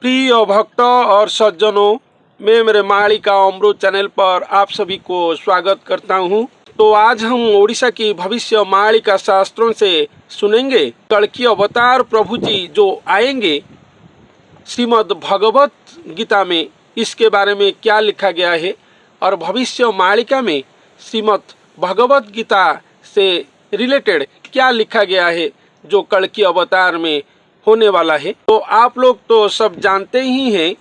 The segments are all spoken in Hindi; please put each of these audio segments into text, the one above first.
प्रिय भक्त और सज्जनों, मैं मेरे मालिका अमृत चैनल पर आप सभी को स्वागत करता हूं। तो आज हम ओडिशा की भविष्य मालिका शास्त्रों से सुनेंगे कल्कि अवतार प्रभु जी जो आएंगे। श्रीमद् भगवत गीता में इसके बारे में क्या लिखा गया है और भविष्य मालिका में श्रीमद् भगवत गीता से रिलेटेड क्या लिखा गया है जो कल्कि अवतार में होने वाला है। तो आप लोग तो सब जानते ही हैं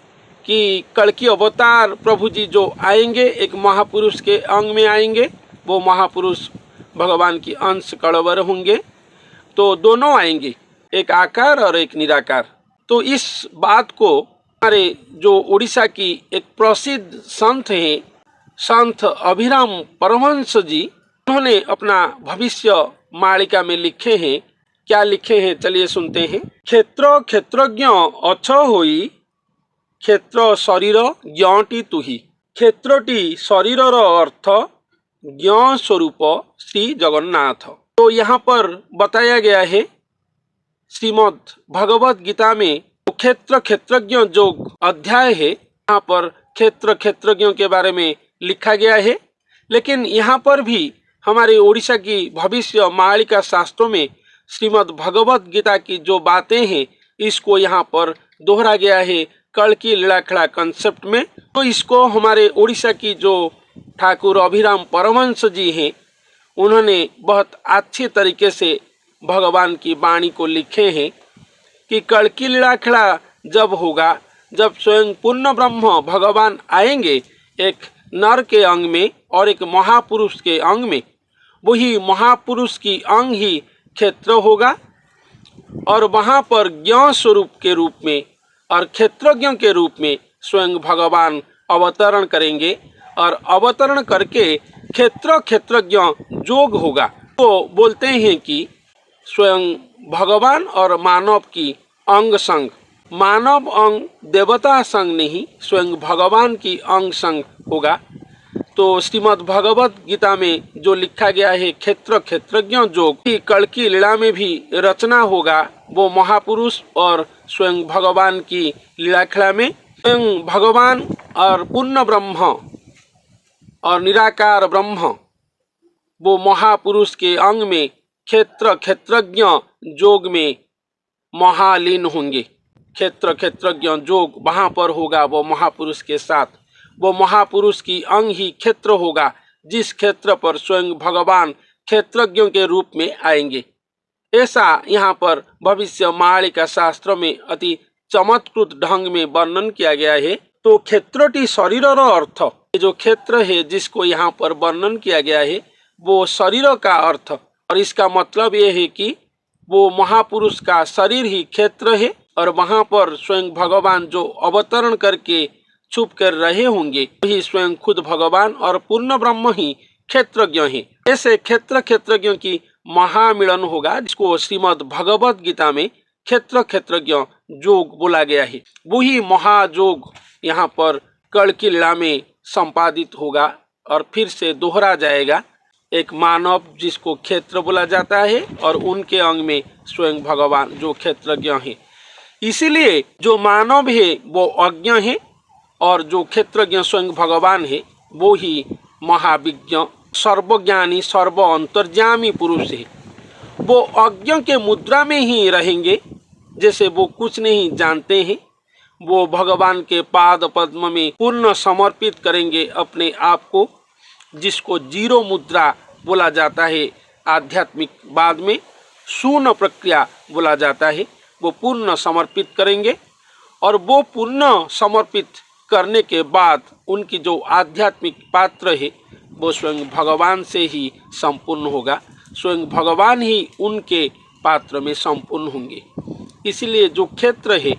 कि कल्कि अवतार प्रभु जी जो आएंगे एक महापुरुष के अंग में आएंगे। वो महापुरुष भगवान की अंश कड़वर होंगे। तो दोनों आएंगे, एक आकार और एक निराकार। तो इस बात को हमारे जो उड़ीसा की एक प्रसिद्ध संत हैं, संत अभिराम परमहंस जी, उन्होंने अपना भविष्य मालिका में लिखे हैं। क्या लिखे हैं चलिए सुनते हैं। क्षेत्र क्षेत्रज्ञ अछ होई, क्षेत्र शरीर ज्ञटी तुही। क्षेत्रटी शरीर अर्थ, ज्ञ स्वरूप श्री जगन्नाथ। तो यहाँ पर बताया गया है श्रीमद् भगवत गीता में क्षेत्र क्षेत्रज्ञ जो अध्याय है, यहाँ पर क्षेत्र क्षेत्रज्ञों के बारे में लिखा गया है। लेकिन यहाँ पर भी हमारे ओडिशा की भविष्य मालिका शास्त्रों में श्रीमद् भगवत गीता की जो बातें हैं इसको यहाँ पर दोहरा गया है कल्कि लीलाखड़ा कंसेप्ट में। तो इसको हमारे ओडिशा की जो ठाकुर अभिराम परमहंस जी हैं, उन्होंने बहुत अच्छे तरीके से भगवान की वाणी को लिखे हैं कि कल्कि लीलाखड़ा जब होगा, जब स्वयं पूर्ण ब्रह्म भगवान आएंगे एक नर के अंग में और एक महापुरुष के अंग में, वही महापुरुष की अंग ही क्षेत्र होगा और वहाँ पर ज्ञ स्वरूप के रूप में और क्षेत्रज्ञ के रूप में स्वयं भगवान अवतरण करेंगे और अवतरण करके क्षेत्र क्षेत्रज्ञ जोग होगा। तो बोलते हैं कि स्वयं भगवान और मानव की अंग संग, मानव अंग देवता संग नहीं, स्वयं भगवान की अंग संग होगा। तो श्रीमद् भगवत गीता में जो लिखा गया है क्षेत्र क्षेत्रज्ञ जोग की कल्कि लीला में भी रचना होगा। वो महापुरुष और स्वयं भगवान की लीलाखड़ा में स्वयं भगवान और पूर्ण ब्रह्म और निराकार ब्रह्म वो महापुरुष के अंग में क्षेत्र क्षेत्रज्ञ जोग में महालीन होंगे। क्षेत्र क्षेत्रज्ञ जोग वहाँ पर होगा वो महापुरुष के साथ। वो महापुरुष की अंग ही क्षेत्र होगा, जिस क्षेत्र पर स्वयं भगवान क्षेत्रज्ञों के रूप में आएंगे। ऐसा यहाँ पर भविष्य मालिका शास्त्र में अति चमत्कृत ढंग में वर्णन किया गया है। तो क्षेत्रटी शरीर अर्थ, जो क्षेत्र है जिसको यहाँ पर वर्णन किया गया है वो शरीर का अर्थ, और इसका मतलब ये है कि वो महापुरुष का शरीर ही क्षेत्र है और वहाँ पर स्वयं भगवान जो अवतरण करके छुप कर रहे होंगे वही स्वयं खुद भगवान और पूर्ण ब्रह्म ही क्षेत्रज्ञ हैं। ऐसे क्षेत्र क्षेत्रज्ञों की महामिलन होगा, जिसको श्रीमद् भगवत गीता में क्षेत्र क्षेत्रज्ञ जोग बोला गया है। वही महाजोग यहाँ पर कल्कि लीला में संपादित होगा और फिर से दोहरा जाएगा। एक मानव जिसको क्षेत्र बोला जाता है और उनके अंग में स्वयं भगवान जो क्षेत्रज्ञ हैं। इसीलिए जो मानव है वो अज्ञ है और जो क्षेत्रज्ञ स्वयं भगवान है वो ही महाविज्ञ सर्वज्ञानी सर्व अंतर्यामी पुरुष है। वो अज्ञ के मुद्रा में ही रहेंगे, जैसे वो कुछ नहीं जानते हैं। वो भगवान के पाद पद्म में पूर्ण समर्पित करेंगे अपने आप को, जिसको जीरो मुद्रा बोला जाता है। आध्यात्मिक बाद में शून्य प्रक्रिया बोला जाता है। वो पूर्ण समर्पित करेंगे और वो पूर्ण समर्पित करने के बाद उनकी जो आध्यात्मिक पात्र है वो स्वयं भगवान से ही संपूर्ण होगा। स्वयं भगवान ही उनके पात्र में संपूर्ण होंगे। इसलिए जो क्षेत्र है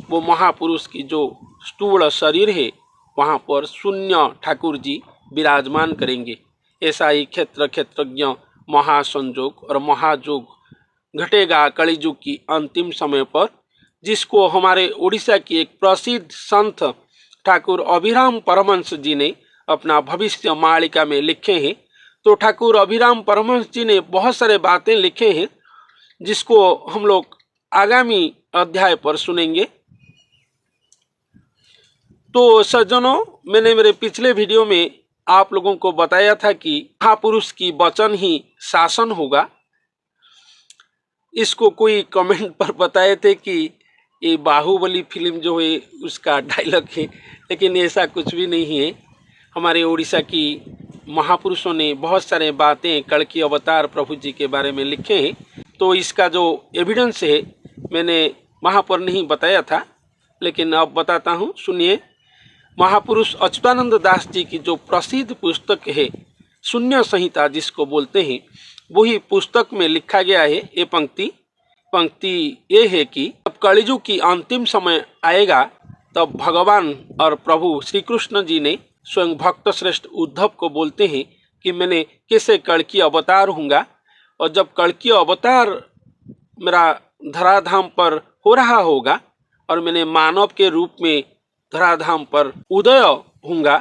वो महापुरुष की जो स्थूल शरीर है वहाँ पर शून्य ठाकुर जी विराजमान करेंगे। ऐसा ही क्षेत्र क्षेत्रज्ञ महासंयोग और महाजोग घटेगा कलियुग की अंतिम समय पर, जिसको हमारे उड़ीसा की एक प्रसिद्ध संत ठाकुर अभिराम परमहंस जी ने अपना भविष्य मालिका में लिखे हैं। तो ठाकुर अभिराम परमहंस जी ने बहुत सारे बातें लिखे हैं जिसको हम लोग आगामी अध्याय पर सुनेंगे। तो सज्जनों, मैंने मेरे पिछले वीडियो में आप लोगों को बताया था कि महापुरुष की वचन ही शासन होगा। इसको कोई कमेंट पर बताए थे कि ये बाहुबली फिल्म जो है उसका डायलॉग है, लेकिन ऐसा कुछ भी नहीं है। हमारे उड़ीसा की महापुरुषों ने बहुत सारे बातें कल्कि अवतार प्रभु जी के बारे में लिखे हैं। तो इसका जो एविडेंस है मैंने वहाँ पर नहीं बताया था, लेकिन अब बताता हूँ, सुनिए। महापुरुष अच्युतानंद दास जी की जो प्रसिद्ध पुस्तक है शून्य संहिता जिसको बोलते हैं, वही पुस्तक में लिखा गया है। ये पंक्ति ये है कि जब कलियुग की अंतिम समय आएगा तब भगवान और प्रभु श्री कृष्ण जी ने स्वयं भक्त श्रेष्ठ उद्धव को बोलते हैं कि मैंने कैसे कल्कि अवतार हूँगा, और जब कल्कि अवतार मेरा धराधाम पर हो रहा होगा और मैंने मानव के रूप में धराधाम पर उदय होऊंगा,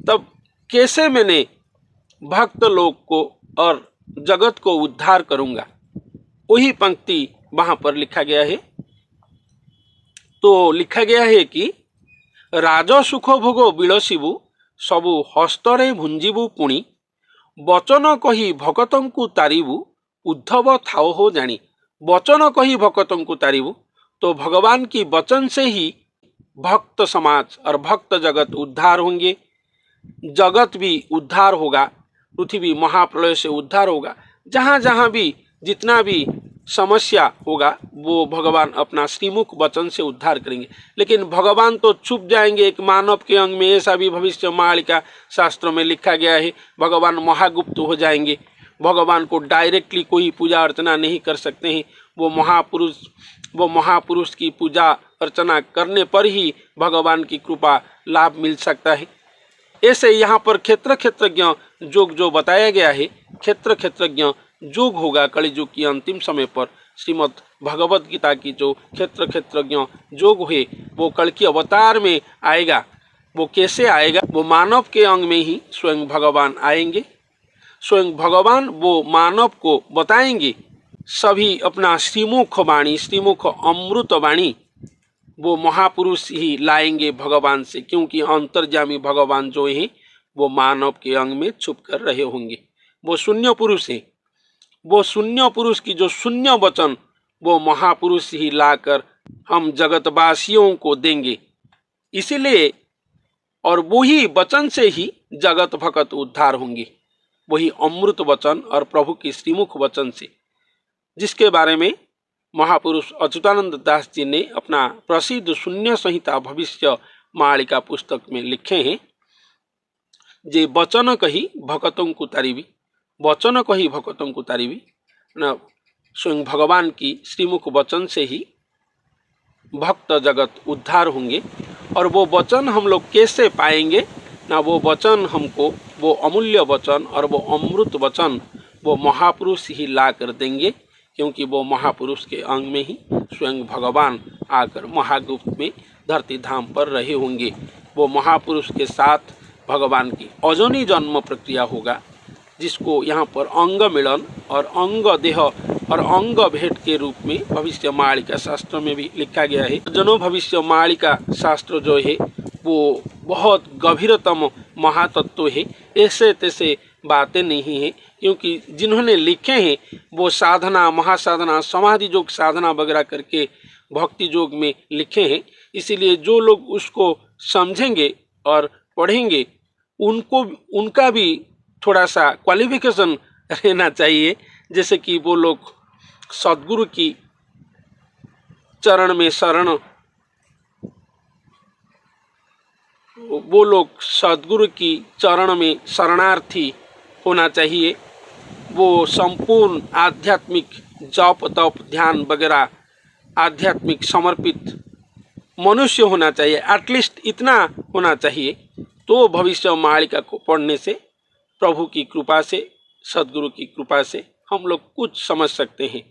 तब कैसे मैंने भक्त लोग को और जगत को उद्धार करूंगा। वही पंक्ति वहां पर लिखा गया है। तो लिखा गया है कि राज सुख भोग बिलसिबु सबु हस्तरे भुंजिबु पुणी वचन कही भगतंकु तारिबु उद्धव थाओ हो जानी। वचन कही भगतंकु तारिबु, तो भगवान की वचन से ही भक्त समाज और भक्त जगत उद्धार होंगे, जगत भी उद्धार होगा, पृथ्वी महाप्रलय से उद्धार होगा। जहाँ जहाँ भी जितना भी समस्या होगा वो भगवान अपना श्रीमुख वचन से उद्धार करेंगे। लेकिन भगवान तो छुप जाएंगे एक मानव के अंग में, ऐसा भी भविष्य मालिका शास्त्रों में लिखा गया है। भगवान महागुप्त हो जाएंगे, भगवान को डायरेक्टली कोई पूजा अर्चना नहीं कर सकते हैं। वो महापुरुष की पूजा अर्चना करने पर ही भगवान की कृपा लाभ मिल सकता है। ऐसे यहाँ पर क्षेत्रज्ञ योग जो बताया गया है, क्षेत्रज्ञ योग होगा कलियुग की अंतिम समय पर। श्रीमद् भगवद गीता की जो क्षेत्रज्ञ योग है वो कल्कि अवतार में आएगा। वो कैसे आएगा? वो मानव के अंग में ही स्वयं भगवान आएंगे। स्वयं भगवान वो मानव को बताएंगे सभी अपना श्रीमुख वाणी, श्रीमुख अमृत वाणी वो महापुरुष ही लाएंगे भगवान से, क्योंकि अंतर्यामी भगवान जो है वो मानव के अंग में छुप कर रहे होंगे। वो शून्य पुरुष है। वो शून्य पुरुष की जो शून्य वचन वो महापुरुष ही लाकर हम जगतवासियों को देंगे। इसीलिए और वही वचन से ही जगत भगत उद्धार होंगे, वही अमृत वचन और प्रभु की श्रीमुख वचन से, जिसके बारे में महापुरुष अच्युतानंद दास जी ने अपना प्रसिद्ध शून्य संहिता भविष्य मालिका पुस्तक में लिखे हैं। जे वचन कही भगतों को तारिबी, वचन कही भगतों को तारिबी, न स्वयं भगवान की श्रीमुख वचन से ही भक्त जगत उद्धार होंगे। और वो वचन हम लोग कैसे पाएंगे ना? वो वचन हमको, वो अमूल्य वचन और वो अमृत वचन वो महापुरुष ही ला कर देंगे, क्योंकि वो महापुरुष के अंग में ही स्वयं भगवान आकर महागुप्त में धरती धाम पर रहे होंगे। वो महापुरुष के साथ भगवान की अजनी जन्म प्रक्रिया होगा, जिसको यहाँ पर अंग मिलन और अंग देह और अंग भेंट के रूप में भविष्य मालिका शास्त्र में भी लिखा गया है। जनो भविष्य मालिका शास्त्र जो है वो बहुत गंभीरतम महातत्व है, ऐसे तैसे बातें नहीं है, क्योंकि जिन्होंने लिखे हैं वो साधना, महासाधना, समाधि योग साधना वगैरह करके भक्ति योग में लिखे हैं। इसीलिए जो लोग उसको समझेंगे और पढ़ेंगे उनका भी थोड़ा सा क्वालिफिकेशन रहना चाहिए, जैसे कि वो लोग सद्गुरु की चरण में शरण, वो लोग सद्गुरु की चरण में शरणार्थी होना चाहिए। वो संपूर्ण आध्यात्मिक जप तप ध्यान वगैरह आध्यात्मिक समर्पित मनुष्य होना चाहिए, एटलीस्ट इतना होना चाहिए। तो भविष्य मालिका को पढ़ने से, प्रभु की कृपा से, सद्गुरु की कृपा से हम लोग कुछ समझ सकते हैं।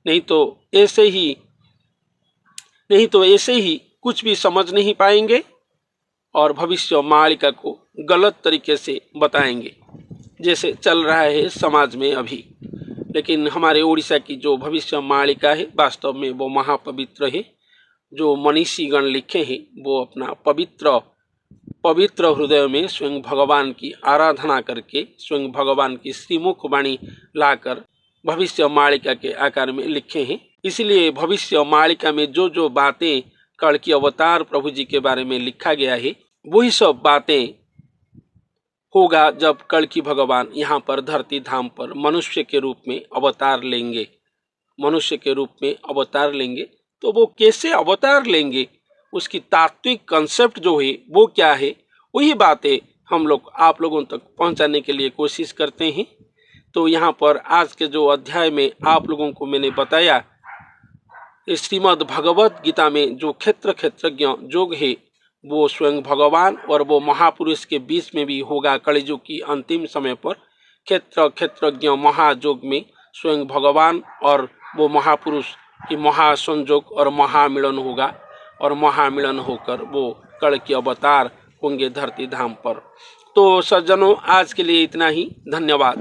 नहीं तो ऐसे ही कुछ भी समझ नहीं पाएंगे और भविष्य मालिका को गलत तरीके से बताएंगे, जैसे चल रहा है समाज में अभी। लेकिन हमारे उड़ीसा की जो भविष्य मालिका है वास्तव में वो महापवित्र है। जो मनीषीगण लिखे हैं वो अपना पवित्र पवित्र हृदय में स्वयं भगवान की आराधना करके स्वयं भगवान की श्रीमुख वाणी लाकर भविष्य मालिका के आकार में लिखे हैं। इसलिए भविष्य मालिका में जो जो बातें कल्कि अवतार प्रभु जी के बारे में लिखा गया है वही सब बातें होगा जब कल्कि भगवान यहाँ पर धरती धाम पर मनुष्य के रूप में अवतार लेंगे। मनुष्य के रूप में अवतार लेंगे तो वो कैसे अवतार लेंगे, उसकी तात्विक कंसेप्ट जो है वो क्या है, वही बातें हम लोग आप लोगों तक पहुंचाने के लिए कोशिश करते हैं। तो यहाँ पर आज के जो अध्याय में आप लोगों को मैंने बताया, श्रीमद् भगवत गीता में जो क्षेत्रज्ञ योग है वो स्वयं भगवान और वो महापुरुष के बीच में भी होगा। कलियुग की अंतिम समय पर क्षेत्रज्ञ महायोग में स्वयं भगवान और वो महापुरुष की महासंयोग और महामिलन होगा और महामिलन होकर वो कल्कि अवतार होंगे धरती धाम पर। तो सज्जनों, आज के लिए इतना ही। धन्यवाद।